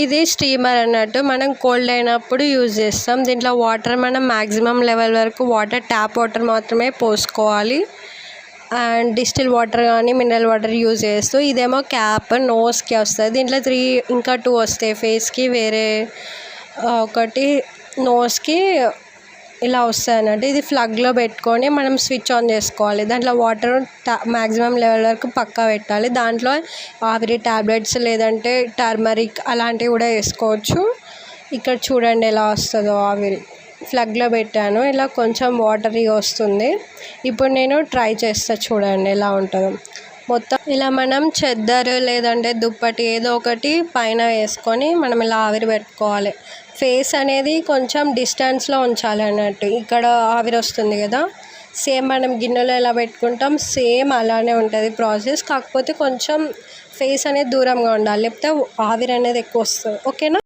ఇది స్టీమర్ అన్నట్టు మనం కోల్డ్ అయినప్పుడు యూజ్ చేస్తాం. దీంట్లో వాటర్ మనం మ్యాక్సిమం లెవెల్ వరకు ట్యాప్ వాటర్ మాత్రమే పోసుకోవాలి. అండ్ డిస్టిల్ వాటర్ కానీ మినరల్ వాటర్ యూజ్ చేస్తూ ఇదేమో క్యాప్ నోస్కి వస్తుంది. దీంట్లో 3 ఇంకా 2 వస్తాయి ఫేస్కి వేరే ఒకటి నోస్కి ఇలా వస్తాయి అన్నట్టు. ఇది ప్లగ్లో పెట్టుకొని మనం స్విచ్ ఆన్ చేసుకోవాలి. దాంట్లో వాటర్ మ్యాక్సిమం లెవెల్ వరకు పక్కా పెట్టాలి. దాంట్లో ఆవిరి ట్యాబ్లెట్స్ లేదంటే టర్మరిక్ అలాంటివి కూడా వేసుకోవచ్చు. ఇక్కడ చూడండి ఎలా వస్తుందో ఆవిరి. ప్లగ్లో పెట్టాను, ఇలా కొంచెం వాటరీ వస్తుంది. ఇప్పుడు నేను ట్రై చేస్తా, చూడండి ఎలా ఉంటుందో. మొత్తం ఇలా మనం చెద్దరు లేదంటే దుప్పటి ఏదో ఒకటి పైన వేసుకొని మనం ఇలా ఆవిరి పెట్టుకోవాలి. ఫేస్ అనేది కొంచెం డిస్టెన్స్లో ఉంచాలి అన్నట్టు. ఇక్కడ ఆవిరి వస్తుంది కదా, సేమ్ మనం గిన్నెలో ఎలా పెట్టుకుంటాం సేమ్ అలానే ఉంటుంది ప్రాసెస్. కాకపోతే కొంచెం ఫేస్ అనేది దూరంగా ఉండాలి, లేకపోతే ఆవిరి అనేది ఎక్కువ వస్తుంది. ఓకేనా?